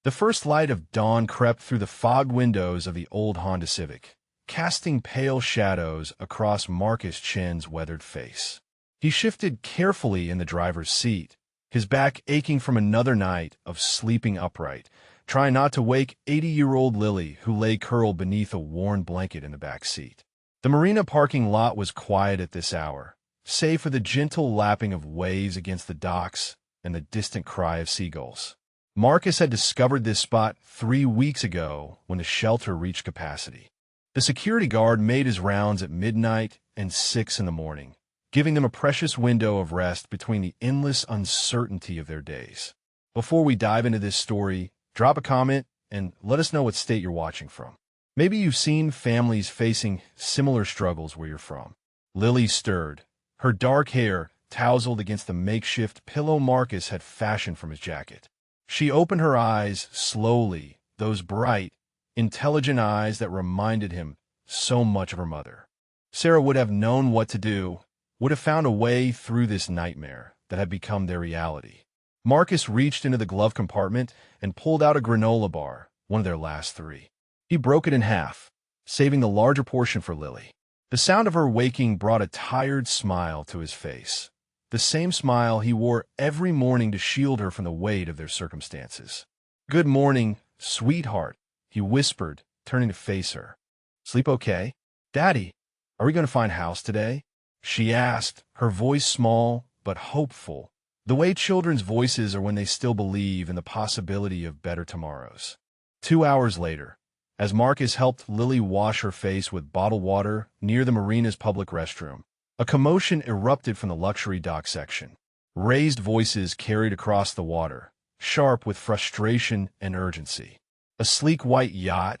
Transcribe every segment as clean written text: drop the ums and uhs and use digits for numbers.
The first light of dawn crept through the fogged windows of the old Honda Civic, casting pale shadows across Marcus Chin's weathered face. He shifted carefully in the driver's seat, his back aching from another night of sleeping upright, trying not to wake 80-year-old Lily, who lay curled beneath a worn blanket in the back seat. The marina parking lot was quiet at this hour, save for the gentle lapping of waves against the docks and the distant cry of seagulls. Marcus had discovered this spot 3 weeks ago when the shelter reached capacity. The security guard made his rounds at midnight and 6 in the morning, giving them a precious window of rest between the endless uncertainty of their days. Before we dive into this story, drop a comment and let us know what state you're watching from. Maybe you've seen families facing similar struggles where you're from. Lily stirred, her dark hair tousled against the makeshift pillow Marcus had fashioned from his jacket. She opened her eyes slowly, those bright, intelligent eyes that reminded him so much of her mother. Sarah would have known what to do, would have found a way through this nightmare that had become their reality. Marcus reached into the glove compartment and pulled out a granola bar, one of their last 3. He broke it in half, saving the larger portion for Lily. The sound of her waking brought a tired smile to his face, the same smile he wore every morning to shield her from the weight of their circumstances. "Good morning, sweetheart," he whispered, turning to face her. "Sleep okay? Daddy, are we going to find a house today?" she asked, her voice small but hopeful, the way children's voices are when they still believe in the possibility of better tomorrows. 2 hours later, as Marcus helped Lily wash her face with bottled water near the marina's public restroom, a commotion erupted from the luxury dock section. Raised voices carried across the water, sharp with frustration and urgency. A sleek white yacht,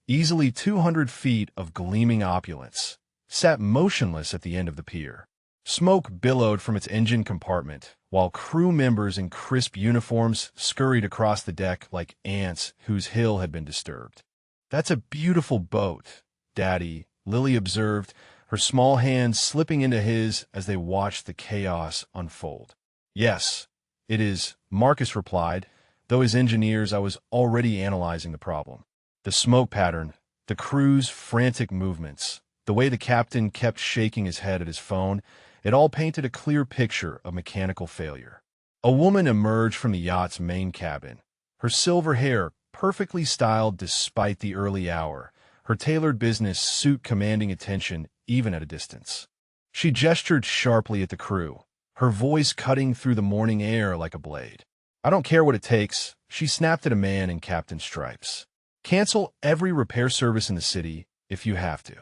easily 200 feet of gleaming opulence, sat motionless at the end of the pier. Smoke billowed from its engine compartment, while crew members in crisp uniforms scurried across the deck like ants whose hill had been disturbed. "That's a beautiful boat, Daddy," Lily observed, her small hand slipping into his as they watched the chaos unfold. "Yes, it is," Marcus replied, though his engineers I was already analyzing the problem. The smoke pattern, the crew's frantic movements, the way the captain kept shaking his head at his phone, it all painted a clear picture of mechanical failure. A woman emerged from the yacht's main cabin, her silver hair perfectly styled despite the early hour, her tailored business suit commanding attention even at a distance. She gestured sharply at the crew, her voice cutting through the morning air like a blade. "I don't care what it takes," she snapped at a man in captain stripes. "Cancel every repair service in the city if you have to.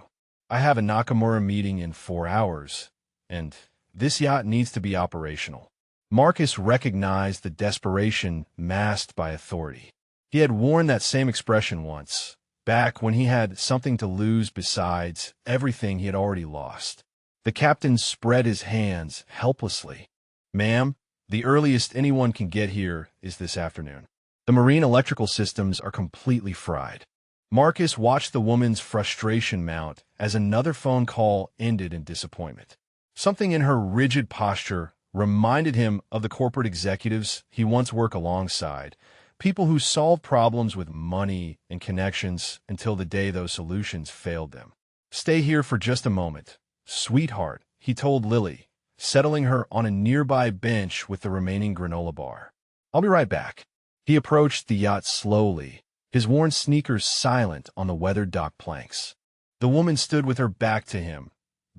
I have a Nakamura meeting in 4 hours, and this yacht needs to be operational." Marcus recognized the desperation masked by authority. He had worn that same expression once, back when he had something to lose besides everything he had already lost. The captain spread his hands helplessly. "Ma'am, the earliest anyone can get here is this afternoon. The marine electrical systems are completely fried." Marcus watched the woman's frustration mount as another phone call ended in disappointment. Something in her rigid posture reminded him of the corporate executives he once worked alongside, people who solved problems with money and connections until the day those solutions failed them. "Stay here for just a moment, sweetheart," he told Lily, settling her on a nearby bench with the remaining granola bar. "I'll be right back." He approached the yacht slowly, his worn sneakers silent on the weathered dock planks. The woman stood with her back to him,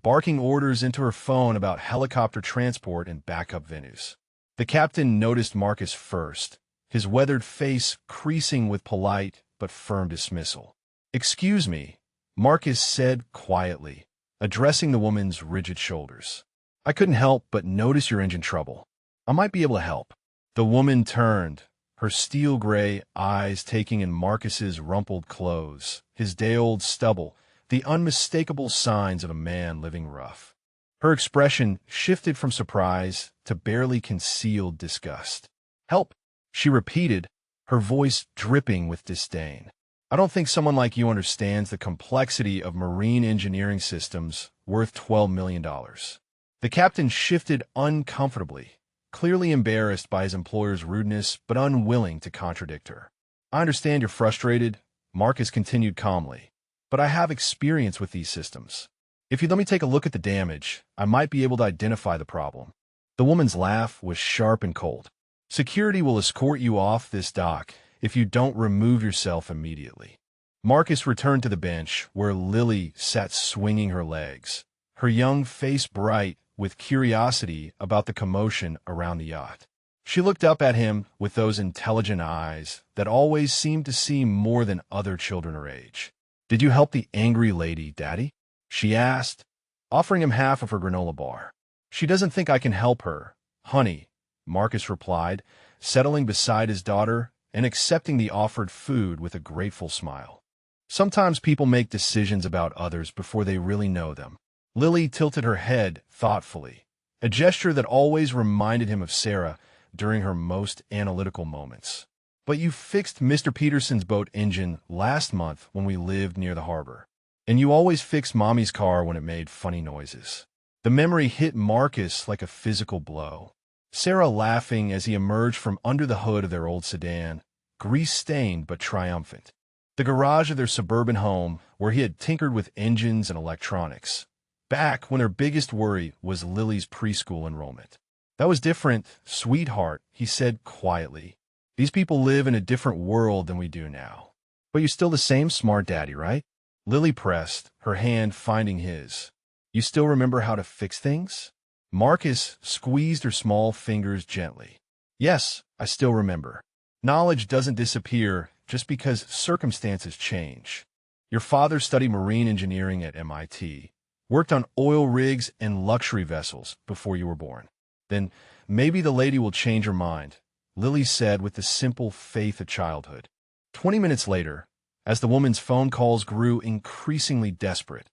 barking orders into her phone about helicopter transport and backup venues. The captain noticed Marcus first, his weathered face creasing with polite but firm dismissal. "Excuse me," Marcus said quietly, addressing the woman's rigid shoulders. "I couldn't help but notice your engine trouble. I might be able to help." The woman turned, her steel-gray eyes taking in Marcus's rumpled clothes, his day-old stubble, the unmistakable signs of a man living rough. Her expression shifted from surprise to barely concealed disgust. "Help," she repeated, her voice dripping with disdain. "I don't think someone like you understands the complexity of marine engineering systems worth $12 million. The captain shifted uncomfortably, clearly embarrassed by his employer's rudeness but unwilling to contradict her. I understand you're frustrated, Marcus continued calmly, but I have experience with these systems. If you let me take a look at the damage, I might be able to identify the problem. The woman's laugh was sharp and cold. Security will escort you off this dock if you don't remove yourself immediately. Marcus returned to the bench where Lily sat swinging her legs, her young face bright with curiosity about the commotion around the yacht. She looked up at him with those intelligent eyes that always seemed to see more than other children her age. "Did you help the angry lady, Daddy?" she asked, offering him half of her granola bar. "She doesn't think I can help her, honey," Marcus replied, settling beside his daughter and accepting the offered food with a grateful smile. Sometimes people make decisions about others before they really know them. Lily tilted her head thoughtfully, a gesture that always reminded him of Sarah during her most analytical moments. "But you fixed Mr. Peterson's boat engine last month when we lived near the harbor. And you always fixed Mommy's car when it made funny noises." The memory hit Marcus like a physical blow. Sarah laughing as he emerged from under the hood of their old sedan, grease-stained but triumphant. The garage of their suburban home, where he had tinkered with engines and electronics, back when their biggest worry was Lily's preschool enrollment. "That was different, sweetheart," he said quietly. "These people live in a different world than we do now. But you're still the same smart daddy, right?" Lily pressed, her hand finding his. "You still remember how to fix things?" Marcus squeezed her small fingers gently. "Yes, I still remember. Knowledge doesn't disappear just because circumstances change. Your father studied marine engineering at MIT, worked on oil rigs and luxury vessels before you were born. Then maybe the lady will change her mind," Lily said with the simple faith of childhood. 20 minutes later, as the woman's phone calls grew increasingly desperate,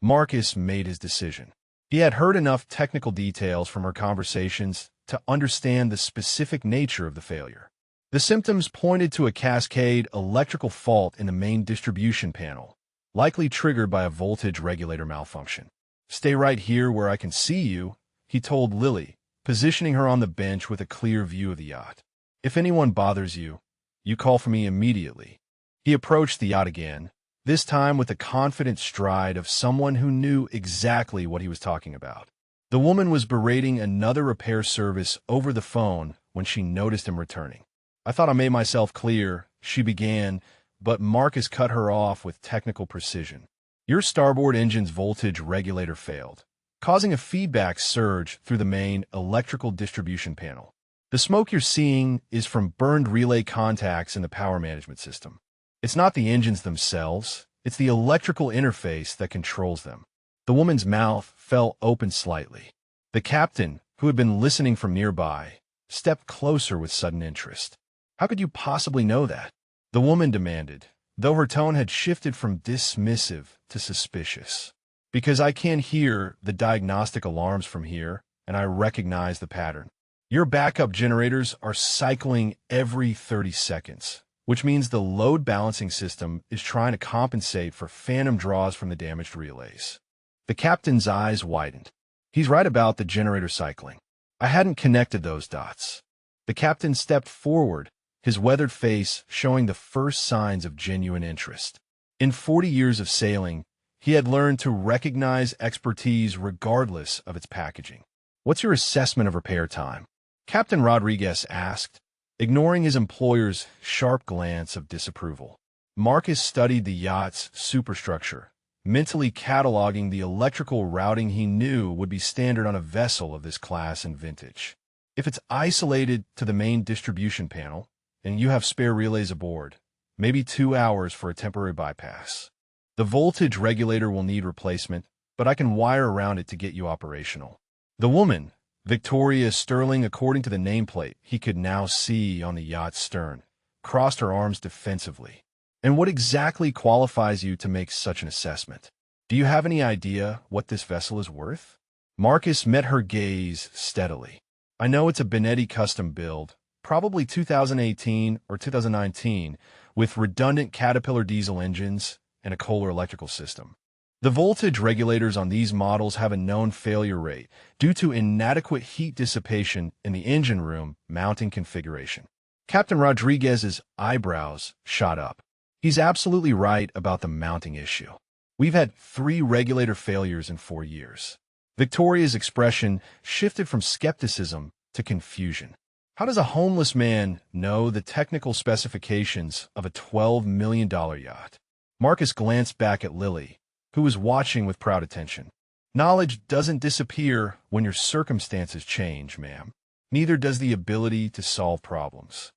Marcus made his decision. He had heard enough technical details from her conversations to understand the specific nature of the failure. The symptoms pointed to a cascade electrical fault in the main distribution panel, likely triggered by a voltage regulator malfunction. "Stay right here where I can see you," he told Lily, positioning her on the bench with a clear view of the yacht. "If anyone bothers you, you call for me immediately." He approached the yacht again, this time with the confident stride of someone who knew exactly what he was talking about. The woman was berating another repair service over the phone when she noticed him returning. "I thought I made myself clear," she began, but Marcus cut her off with technical precision. "Your starboard engine's voltage regulator failed, causing a feedback surge through the main electrical distribution panel. The smoke you're seeing is from burned relay contacts in the power management system. It's not the engines themselves, it's the electrical interface that controls them." The woman's mouth fell open slightly. The captain, who had been listening from nearby, stepped closer with sudden interest. "How could you possibly know that?" the woman demanded, though her tone had shifted from dismissive to suspicious. "Because I can hear the diagnostic alarms from here, and I recognize the pattern. Your backup generators are cycling every 30 seconds, which means the load balancing system is trying to compensate for phantom draws from the damaged relays." The captain's eyes widened. "He's right about the generator cycling. I hadn't connected those dots." The captain stepped forward, his weathered face showing the first signs of genuine interest. In 40 years of sailing, he had learned to recognize expertise regardless of its packaging. "What's your assessment of repair time?" Captain Rodriguez asked, ignoring his employer's sharp glance of disapproval. Marcus studied the yacht's superstructure, mentally cataloging the electrical routing he knew would be standard on a vessel of this class and vintage. If it's isolated to the main distribution panel, and you have spare relays aboard, maybe 2 hours for a temporary bypass. The voltage regulator will need replacement, but I can wire around it to get you operational." The woman, Victoria Sterling according to the nameplate he could now see on the yacht's stern, crossed her arms defensively. "And what exactly qualifies you to make such an assessment? Do you have any idea what this vessel is worth?" Marcus met her gaze steadily. "I know it's a Benetti custom build, probably 2018 or 2019, with redundant Caterpillar diesel engines and a Kohler electrical system. The voltage regulators on these models have a known failure rate due to inadequate heat dissipation in the engine room mounting configuration. Captain Rodriguez's eyebrows shot up. He's absolutely right about the mounting issue. We've had 3 regulator failures in 4 years. Victoria's expression shifted from skepticism to confusion. How does a homeless man know the technical specifications of a $12 million yacht? Marcus glanced back at Lily, who was watching with proud attention. Knowledge doesn't disappear when your circumstances change, ma'am. Neither does the ability to solve problems.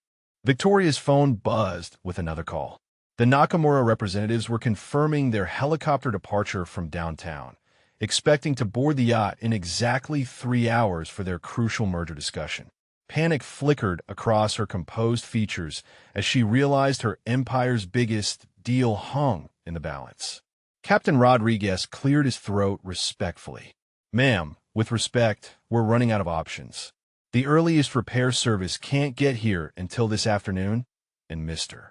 Victoria's phone buzzed with another call. The Nakamura representatives were confirming their helicopter departure from downtown, expecting to board the yacht in exactly 3 hours for their crucial merger discussion. Panic flickered across her composed features as she realized her empire's biggest deal hung in the balance. Captain Rodriguez cleared his throat respectfully. Ma'am, with respect, we're running out of options. The earliest repair service can't get here until this afternoon, and Mr.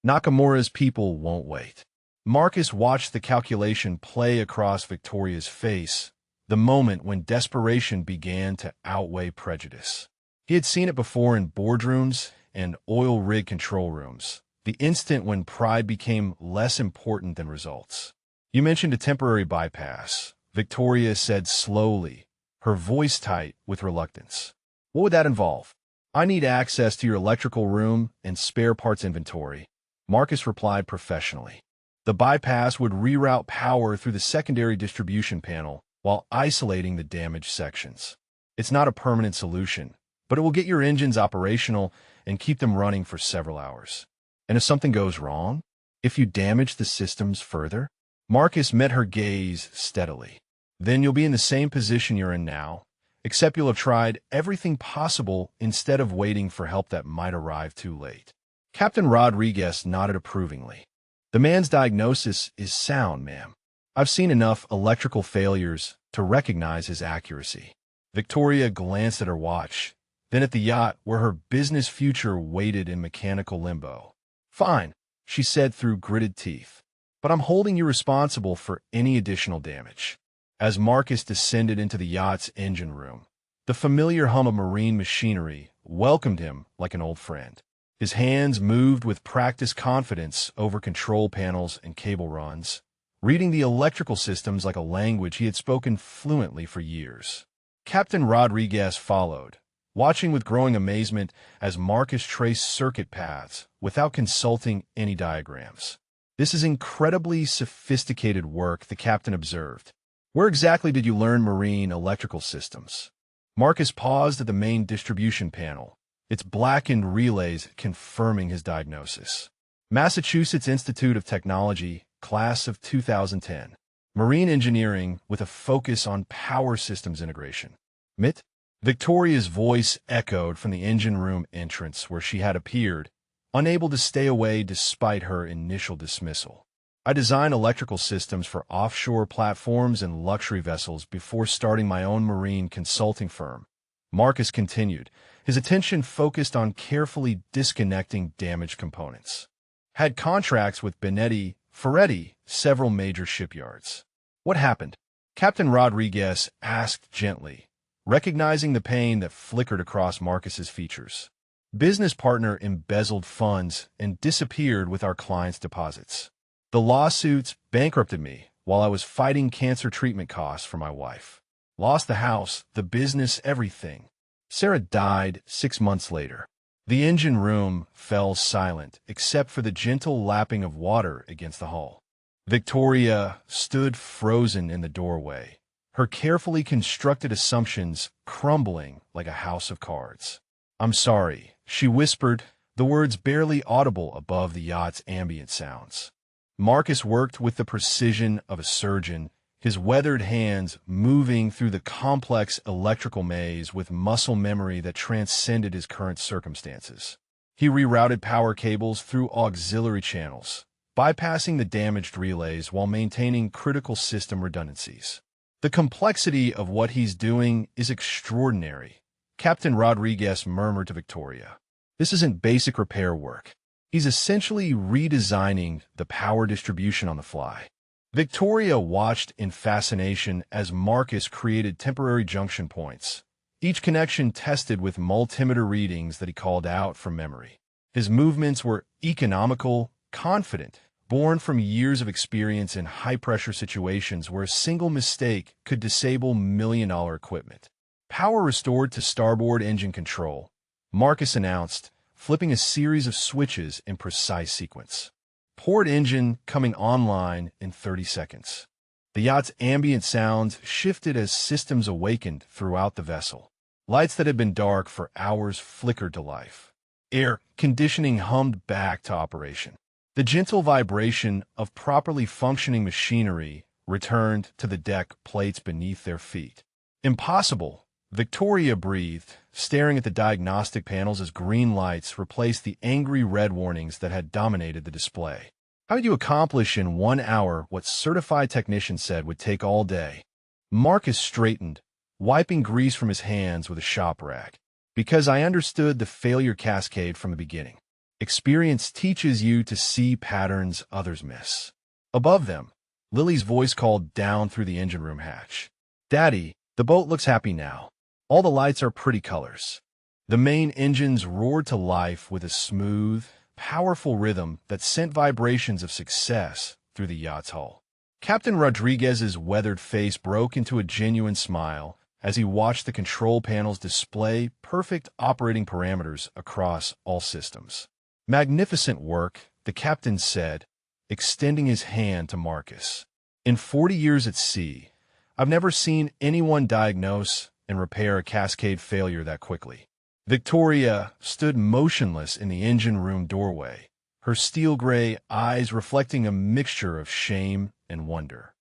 Nakamura's people won't wait. Marcus watched the calculation play across Victoria's face, the moment when desperation began to outweigh prejudice. He had seen it before in boardrooms and oil rig control rooms, the instant when pride became less important than results. You mentioned a temporary bypass, Victoria said slowly, her voice tight with reluctance. What would that involve? I need access to your electrical room and spare parts inventory, Marcus replied professionally. The bypass would reroute power through the secondary distribution panel while isolating the damaged sections. It's not a permanent solution, but it will get your engines operational and keep them running for several hours. And if something goes wrong? If you damage the systems further? Marcus met her gaze steadily. Then you'll be in the same position you're in now, except you'll have tried everything possible instead of waiting for help that might arrive too late. Captain Rodriguez nodded approvingly. The man's diagnosis is sound, ma'am. I've seen enough electrical failures to recognize his accuracy. Victoria glanced at her watch, then at the yacht where her business future waited in mechanical limbo. Fine, she said through gritted teeth, but I'm holding you responsible for any additional damage. As Marcus descended into the yacht's engine room, the familiar hum of marine machinery welcomed him like an old friend. His hands moved with practiced confidence over control panels and cable runs, reading the electrical systems like a language he had spoken fluently for years. Captain Rodriguez followed, watching with growing amazement as Marcus traced circuit paths without consulting any diagrams. This is incredibly sophisticated work, the captain observed. Where exactly did you learn marine electrical systems? Marcus paused at the main distribution panel, its blackened relays confirming his diagnosis. Massachusetts Institute of Technology, class of 2010. Marine engineering with a focus on power systems integration. MIT? Victoria's voice echoed from the engine room entrance where she had appeared, unable to stay away despite her initial dismissal. I design electrical systems for offshore platforms and luxury vessels before starting my own marine consulting firm. Marcus continued, his attention focused on carefully disconnecting damaged components. Had contracts with Benetti, Ferretti, several major shipyards. What happened? Captain Rodriguez asked gently, recognizing the pain that flickered across Marcus's features. Business partner embezzled funds and disappeared with our client's deposits. The lawsuits bankrupted me while I was fighting cancer treatment costs for my wife. Lost the house, the business, everything. Sarah died 6 months later. The engine room fell silent except for the gentle lapping of water against the hull. Victoria stood frozen in the doorway, her carefully constructed assumptions crumbling like a house of cards. I'm sorry, she whispered, the words barely audible above the yacht's ambient sounds. Marcus worked with the precision of a surgeon, his weathered hands moving through the complex electrical maze with muscle memory that transcended his current circumstances. He rerouted power cables through auxiliary channels, bypassing the damaged relays while maintaining critical system redundancies. The complexity of what he's doing is extraordinary, Captain Rodriguez murmured to Victoria. This isn't basic repair work. He's essentially redesigning the power distribution on the fly. Victoria watched in fascination as Marcus created temporary junction points, each connection tested with multimeter readings that he called out from memory. His movements were economical, confident, born from years of experience in high-pressure situations where a single mistake could disable million-dollar equipment. Power restored to starboard engine control, Marcus announced, flipping a series of switches in precise sequence. Port engine coming online in 30 seconds. The yacht's ambient sounds shifted as systems awakened throughout the vessel. Lights that had been dark for hours flickered to life. Air conditioning hummed back to operation. The gentle vibration of properly functioning machinery returned to the deck plates beneath their feet. Impossible, Victoria breathed, staring at the diagnostic panels as green lights replaced the angry red warnings that had dominated the display. How did you accomplish in 1 hour what certified technicians said would take all day? Marcus straightened, wiping grease from his hands with a shop rag. Because I understood the failure cascade from the beginning. Experience teaches you to see patterns others miss. Above them, Lily's voice called down through the engine room hatch. Daddy, the boat looks happy now. All the lights are pretty colors. The main engines roared to life with a smooth, powerful rhythm that sent vibrations of success through the yacht's hull. Captain Rodriguez's weathered face broke into a genuine smile as he watched the control panels display perfect operating parameters across all systems. Magnificent work, the captain said, extending his hand to Marcus. In 40 years at sea, I've never seen anyone diagnose and repair a cascade failure that quickly. Victoria stood motionless in the engine room doorway, her steel-gray eyes reflecting a mixture of shame and wonder.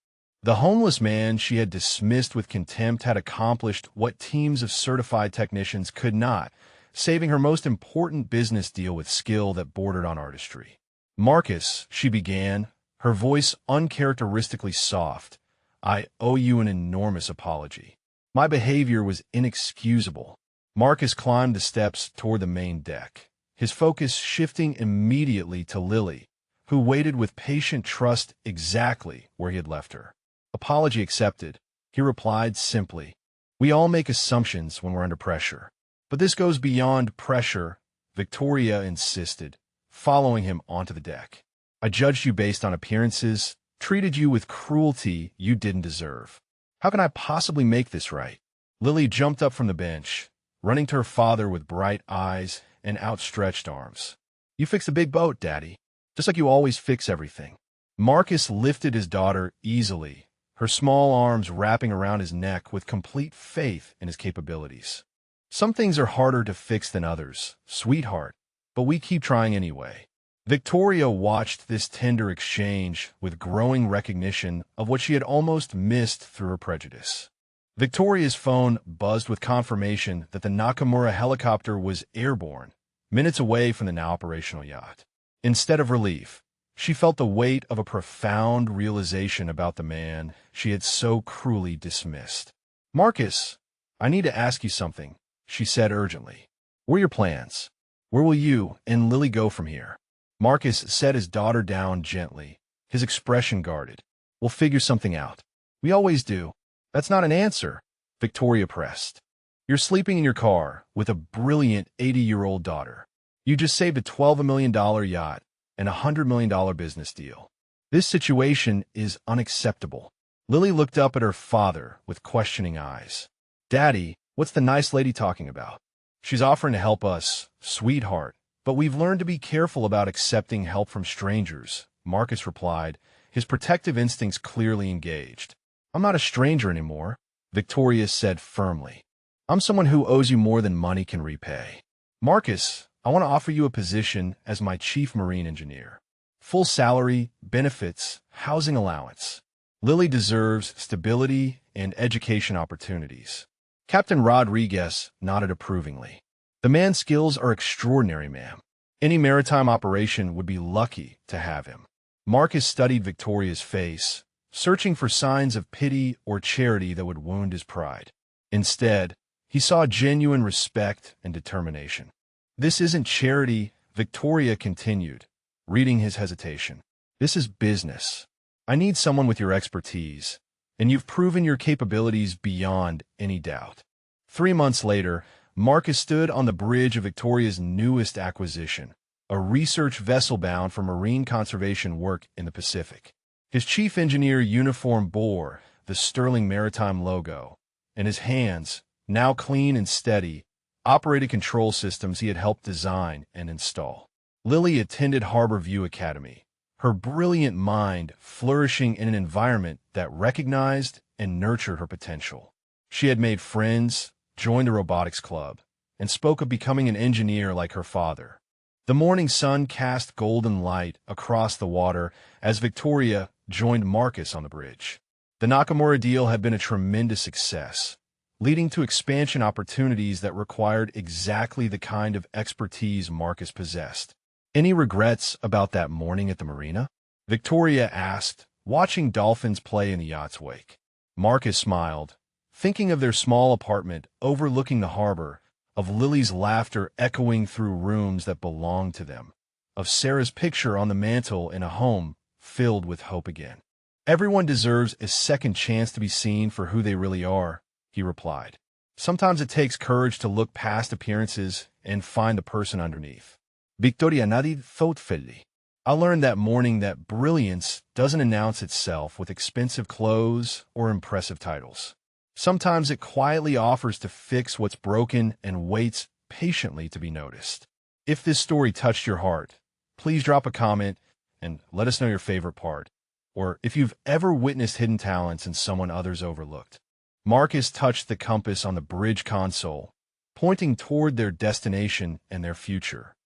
The homeless man she had dismissed with contempt had accomplished what teams of certified technicians could not, saving her most important business deal with skill that bordered on artistry. Marcus, she began, her voice uncharacteristically soft, I owe you an enormous apology. My behavior was inexcusable. Marcus climbed the steps toward the main deck, his focus shifting immediately to Lily, who waited with patient trust exactly where he had left her. Apology accepted, he replied simply. We all make assumptions when we're under pressure. But this goes beyond pressure, Victoria insisted, following him onto the deck. I judged you based on appearances, treated you with cruelty you didn't deserve. How can I possibly make this right? Lily jumped up from the bench, running to her father with bright eyes and outstretched arms. You fixed a big boat, Daddy, just like you always fix everything. Marcus lifted his daughter easily, her small arms wrapping around his neck with complete faith in his capabilities. Some things are harder to fix than others, sweetheart, but we keep trying anyway. Victoria watched this tender exchange with growing recognition of what she had almost missed through her prejudice. Victoria's phone buzzed with confirmation that the Nakamura helicopter was airborne, minutes away from the now operational yacht. Instead of relief, she felt the weight of a profound realization about the man she had so cruelly dismissed. Marcus, I need to ask you something, she said urgently. What are your plans? Where will you and Lily go from here? Marcus set his daughter down gently, his expression guarded. We'll figure something out. We always do. That's not an answer, Victoria pressed. You're sleeping in your car with a brilliant 80-year-old daughter. You just saved a $12 million yacht and a $100 million business deal. This situation is unacceptable. Lily looked up at her father with questioning eyes. Daddy, what's the nice lady talking about? She's offering to help us, sweetheart, but we've learned to be careful about accepting help from strangers, Marcus replied, his protective instincts clearly engaged. I'm not a stranger anymore, Victoria said firmly. I'm someone who owes you more than money can repay. Marcus, I want to offer you a position as my chief marine engineer. Full salary, benefits, housing allowance. Lily deserves stability and education opportunities. Captain Rodriguez nodded approvingly. The man's skills are extraordinary, ma'am. Any maritime operation would be lucky to have him. Marcus studied Victoria's face, searching for signs of pity or charity that would wound his pride. Instead, he saw genuine respect and determination. This isn't charity, Victoria continued, reading his hesitation. This is business. I need someone with your expertise, and you've proven your capabilities beyond any doubt. 3 months later, Marcus stood on the bridge of Victoria's newest acquisition, a research vessel bound for marine conservation work in the Pacific. His chief engineer uniform bore the Sterling Maritime logo, and his hands, now clean and steady, operated control systems he had helped design and install. Lily attended Harbor View Academy, her brilliant mind flourishing in an environment that recognized and nurtured her potential. She had made friends, joined a robotics club, and spoke of becoming an engineer like her father. The morning sun cast golden light across the water as Victoria joined Marcus on the bridge. The Nakamura deal had been a tremendous success, leading to expansion opportunities that required exactly the kind of expertise Marcus possessed. "Any regrets about that morning at the marina?" Victoria asked, watching dolphins play in the yacht's wake. Marcus smiled, thinking of their small apartment overlooking the harbor, of Lily's laughter echoing through rooms that belonged to them, of Sarah's picture on the mantel in a home filled with hope again. "Everyone deserves a second chance to be seen for who they really are," he replied. "Sometimes it takes courage to look past appearances and find the person underneath." Victoria nadie thoughtfully. "I learned that morning that brilliance doesn't announce itself with expensive clothes or impressive titles. Sometimes it quietly offers to fix what's broken and waits patiently to be noticed." If this story touched your heart, please drop a comment and let us know your favorite part, or if you've ever witnessed hidden talents in someone others overlooked. Marcus touched the compass on the bridge console, pointing toward their destination and their future.